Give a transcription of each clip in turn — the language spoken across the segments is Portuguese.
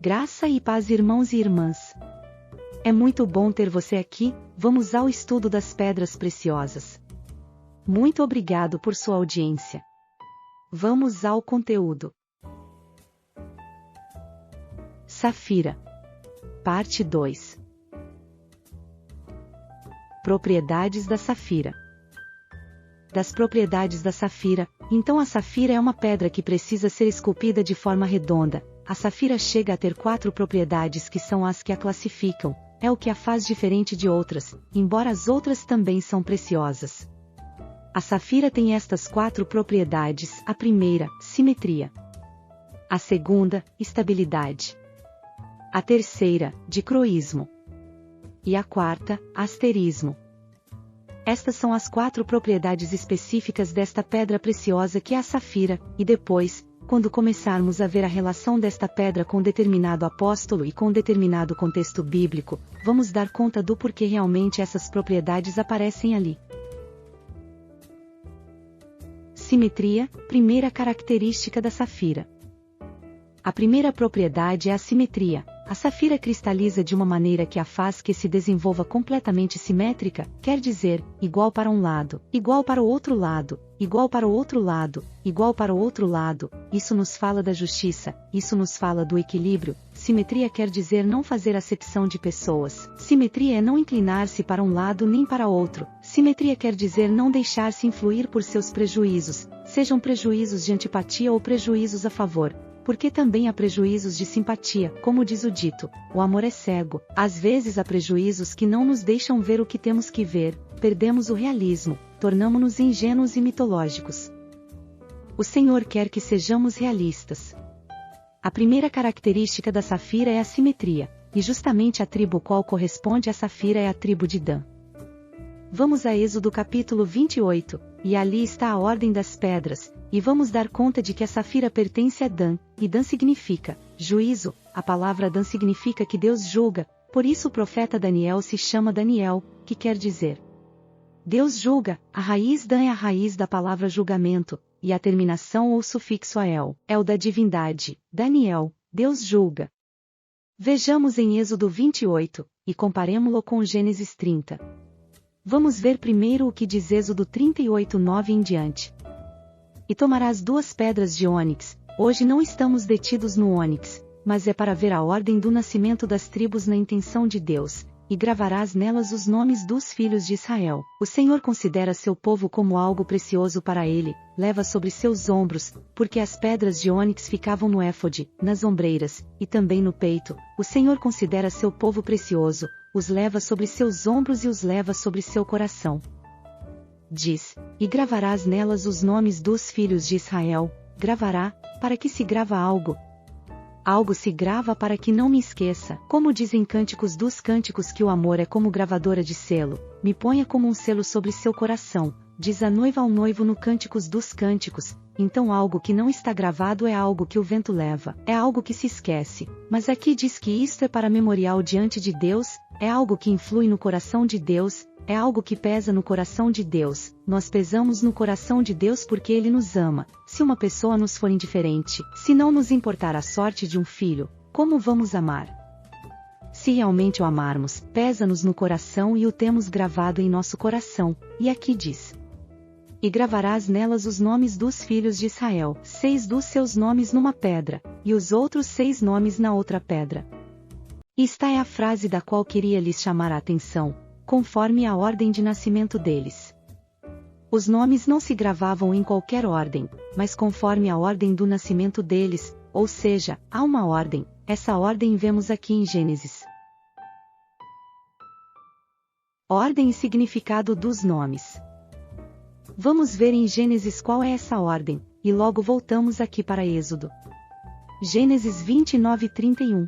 Graça e paz, irmãos e irmãs. É muito bom ter você aqui. Vamos ao estudo das pedras preciosas. Muito obrigado por sua audiência. Vamos ao conteúdo. Safira. Parte 2. Propriedades da safira. Das propriedades da safira. Então a safira é uma pedra que precisa ser esculpida de forma redonda. A safira chega a ter 4 propriedades que são as que a classificam, é o que a faz diferente de outras, embora as outras também são preciosas. A safira tem estas 4 propriedades: a primeira, simetria. A segunda, estabilidade. A terceira, dicroísmo. E a quarta, asterismo. Estas são as 4 propriedades específicas desta pedra preciosa que é a safira, e depois, quando começarmos a ver a relação desta pedra com determinado apóstolo e com determinado contexto bíblico, vamos dar conta do porquê realmente essas propriedades aparecem ali. Simetria, primeira característica da safira. A primeira propriedade é a simetria. A safira cristaliza de uma maneira que a faz que se desenvolva completamente simétrica, quer dizer, igual para um lado, igual para o outro lado, igual para o outro lado, igual para o outro lado. Isso nos fala da justiça, isso nos fala do equilíbrio. Simetria quer dizer não fazer acepção de pessoas. Simetria é não inclinar-se para um lado nem para outro. Simetria quer dizer não deixar-se influir por seus prejuízos, sejam prejuízos de antipatia ou prejuízos a favor. Porque também há prejuízos de simpatia, como diz o dito, o amor é cego. Às vezes há prejuízos que não nos deixam ver o que temos que ver, perdemos o realismo, tornamo-nos ingênuos e mitológicos. O Senhor quer que sejamos realistas. A primeira característica da safira é a simetria, e justamente a tribo qual corresponde à safira é a tribo de Dan. Vamos a Êxodo capítulo 28, e ali está a ordem das pedras, e vamos dar conta de que a safira pertence a Dan, e Dan significa juízo. A palavra Dan significa que Deus julga, por isso o profeta Daniel se chama Daniel, que quer dizer Deus julga. A raiz Dan é a raiz da palavra julgamento, e a terminação ou sufixo ael é o da divindade, Daniel, Deus julga. Vejamos em Êxodo 28, e comparemo-lo com Gênesis 30. Vamos ver primeiro o que diz Êxodo 38:9 em diante. E tomarás 2 pedras de ônix. Hoje não estamos detidos no ônix, mas é para ver a ordem do nascimento das tribos na intenção de Deus, e gravarás nelas os nomes dos filhos de Israel. O Senhor considera seu povo como algo precioso para ele, leva sobre seus ombros, porque as pedras de ônix ficavam no éfode, nas ombreiras, e também no peito. O Senhor considera seu povo precioso, os leva sobre seus ombros e os leva sobre seu coração. Diz, e gravarás nelas os nomes dos filhos de Israel. Gravará, para que se grava algo. Algo se grava para que não me esqueça. Como dizem Cânticos dos Cânticos que o amor é como gravadora de selo, me ponha como um selo sobre seu coração, diz a noiva ao noivo no Cânticos dos Cânticos. Então algo que não está gravado é algo que o vento leva, é algo que se esquece, mas aqui diz que isto é para memorial diante de Deus, é algo que influi no coração de Deus, é algo que pesa no coração de Deus. Nós pesamos no coração de Deus porque Ele nos ama. Se uma pessoa nos for indiferente, se não nos importar a sorte de um filho, como vamos amar? Se realmente o amarmos, pesa-nos no coração e o temos gravado em nosso coração. E aqui diz: e gravarás nelas os nomes dos filhos de Israel, 6 dos seus nomes numa pedra, e os outros 6 nomes na outra pedra. Esta é a frase da qual queria lhes chamar a atenção, conforme a ordem de nascimento deles. Os nomes não se gravavam em qualquer ordem, mas conforme a ordem do nascimento deles, ou seja, há uma ordem. Essa ordem vemos aqui em Gênesis. Ordem e significado dos nomes. Vamos ver em Gênesis qual é essa ordem, e logo voltamos aqui para Êxodo. Gênesis 29:31.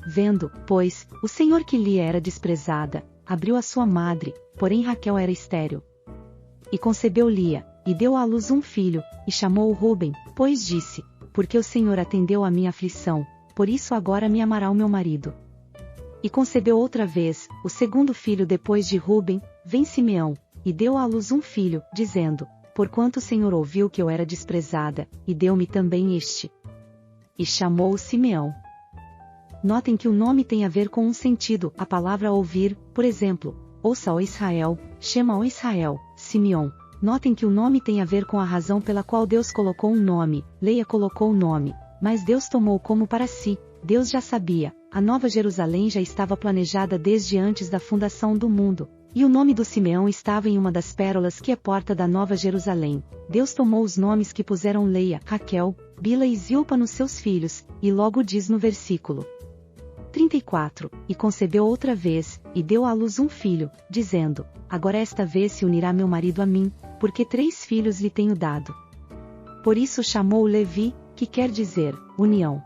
Vendo, pois, o Senhor que Lia era desprezada, abriu a sua madre, porém Raquel era estéril. E concebeu Lia, e deu à luz um filho, e chamou-o Ruben, pois disse, porque o Senhor atendeu a minha aflição, por isso agora me amará o meu marido. E concebeu outra vez, o segundo filho depois de Ruben, vem Simeão, e deu à luz um filho, dizendo, porquanto o Senhor ouviu que eu era desprezada, e deu-me também este. E chamou-o Simeão. Notem que o nome tem a ver com um sentido, a palavra ouvir, por exemplo, ouça ó Israel, Shema ó Israel, Simeon. Notem que o nome tem a ver com a razão pela qual Deus colocou um nome, Leia colocou o nome, mas Deus tomou como para si. Deus já sabia, a Nova Jerusalém já estava planejada desde antes da fundação do mundo. E o nome do Simeão estava em uma das pérolas que é porta da Nova Jerusalém. Deus tomou os nomes que puseram Leia, Raquel, Bila e Zilpa nos seus filhos, e logo diz no versículo 34, e concebeu outra vez, e deu à luz um filho, dizendo, agora esta vez se unirá meu marido a mim, porque 3 filhos lhe tenho dado. Por isso chamou Levi, que quer dizer, união.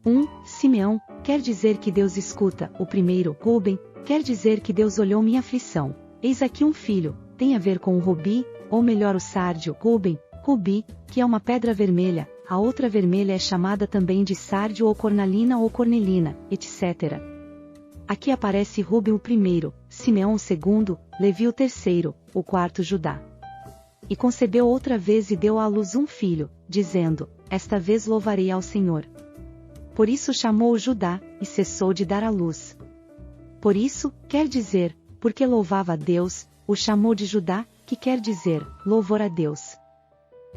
1. Simeão, quer dizer que Deus escuta. O primeiro, Ruben, quer dizer que Deus olhou minha aflição. Eis aqui um filho, tem a ver com o rubi, ou melhor o sárdio, Ruben, rubi, que é uma pedra vermelha, a outra vermelha é chamada também de sárdio ou cornalina, etc. Aqui aparece Ruben o primeiro, Simeão o segundo, Levi o terceiro, o quarto Judá. E concebeu outra vez e deu à luz um filho, dizendo, esta vez louvarei ao Senhor. Por isso chamou Judá, e cessou de dar à luz. Por isso, quer dizer, porque louvava a Deus, o chamou de Judá, que quer dizer, louvor a Deus.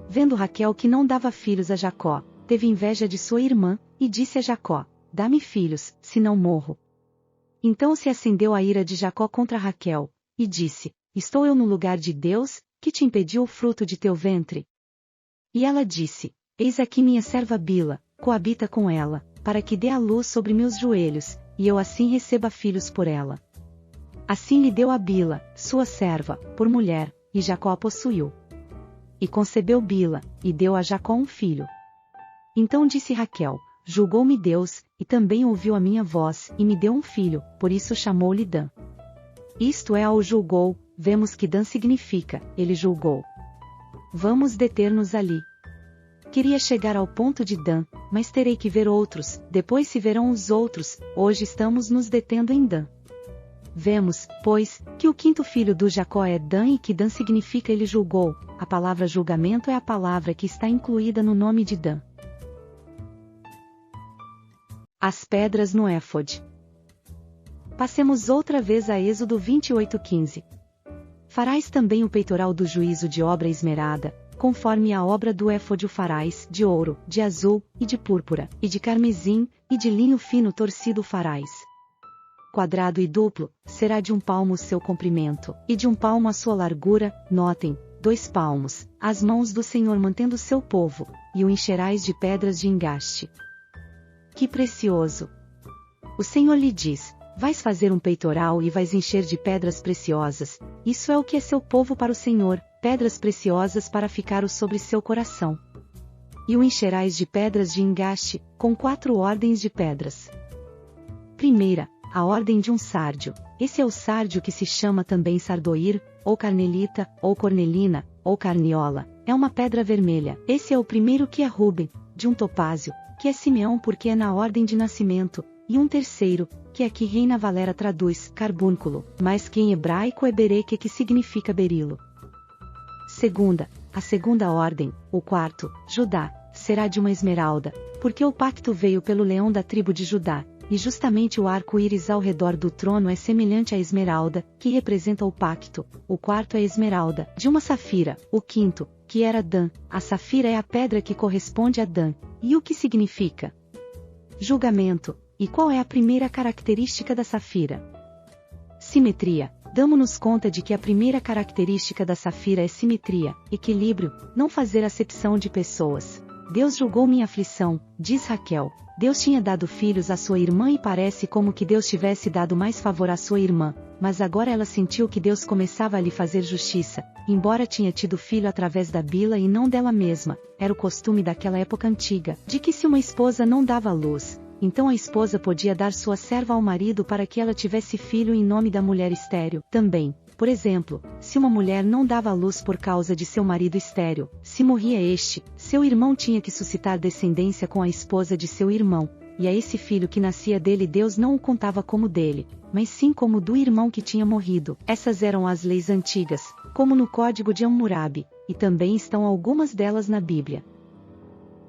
Vendo Raquel que não dava filhos a Jacó, teve inveja de sua irmã, e disse a Jacó, dá-me filhos, senão morro. Então se acendeu a ira de Jacó contra Raquel, e disse, estou eu no lugar de Deus, que te impediu o fruto de teu ventre? E ela disse, eis aqui minha serva Bila, coabita com ela, para que dê a luz sobre meus joelhos, e eu assim receba filhos por ela. Assim lhe deu a Bila, sua serva, por mulher, e Jacó a possuiu. E concebeu Bila, e deu a Jacó um filho. Então disse Raquel, julgou-me Deus, e também ouviu a minha voz, e me deu um filho, por isso chamou-lhe Dan. Isto é ao julgou, vemos que Dan significa, ele julgou. Vamos deter-nos ali. Queria chegar ao ponto de Dan, mas terei que ver outros, depois se verão os outros, hoje estamos nos detendo em Dan. Vemos, pois, que o quinto filho do Jacó é Dan e que Dan significa ele julgou, a palavra julgamento é a palavra que está incluída no nome de Dan. As pedras no éfode. Passemos outra vez a Êxodo 28:15. Farás também o peitoral do juízo de obra esmerada, conforme a obra do éfode o farás, de ouro, de azul, e de púrpura, e de carmesim, e de linho fino torcido farás. Quadrado e duplo, será de 1 palmo o seu comprimento, e de 1 palmo a sua largura, notem, 2 palmos, as mãos do Senhor mantendo seu povo, e o encherás de pedras de engaste. Que precioso! O Senhor lhe diz, vais fazer um peitoral e vais encher de pedras preciosas, isso é o que é seu povo para o Senhor, pedras preciosas para ficar sobre seu coração. E o encherás de pedras de engaste, com 4 ordens de pedras. Primeira, a ordem de um sárdio, esse é o sárdio que se chama também sardoir, ou carnelita, ou cornelina, ou carniola, é uma pedra vermelha, esse é o primeiro que é Ruben, de um topázio, que é Simeão porque é na ordem de nascimento, e um terceiro, que aqui Reina Valera traduz, carbúnculo, mas que em hebraico é bereque que significa berilo. Segunda, a segunda ordem, o quarto, Judá, será de uma esmeralda, porque o pacto veio pelo leão da tribo de Judá, e justamente o arco-íris ao redor do trono é semelhante à esmeralda, que representa o pacto, o quarto é esmeralda, de uma safira, o quinto, que era Dan, a safira é a pedra que corresponde a Dan, e o que significa? Julgamento, e qual é a primeira característica da safira? Simetria. Damos-nos conta de que a primeira característica da safira é simetria, equilíbrio, não fazer acepção de pessoas. Deus julgou minha aflição, diz Raquel. Deus tinha dado filhos à sua irmã e parece como que Deus tivesse dado mais favor à sua irmã, mas agora ela sentiu que Deus começava a lhe fazer justiça, embora tinha tido filho através da Bila e não dela mesma, era o costume daquela época antiga, de que se uma esposa não dava luz, então a esposa podia dar sua serva ao marido para que ela tivesse filho em nome da mulher estéril. Também, por exemplo, se uma mulher não dava luz por causa de seu marido estéril, se morria este, seu irmão tinha que suscitar descendência com a esposa de seu irmão, e a esse filho que nascia dele Deus não o contava como dele, mas sim como do irmão que tinha morrido. Essas eram as leis antigas, como no Código de Hammurabi, e também estão algumas delas na Bíblia.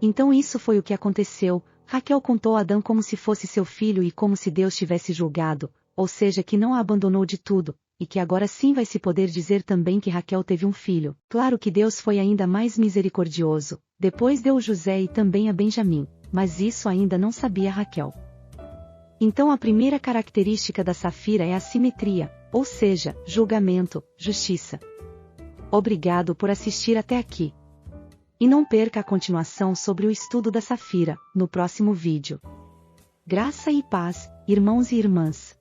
Então isso foi o que aconteceu. Raquel contou a Adão como se fosse seu filho e como se Deus tivesse julgado, ou seja que não a abandonou de tudo, e que agora sim vai se poder dizer também que Raquel teve um filho. Claro que Deus foi ainda mais misericordioso, depois deu José e também a Benjamim, mas isso ainda não sabia Raquel. Então a primeira característica da Safira é a simetria, ou seja, julgamento, justiça. Obrigado por assistir até aqui. E não perca a continuação sobre o estudo da Safira, no próximo vídeo. Graça e paz, irmãos e irmãs.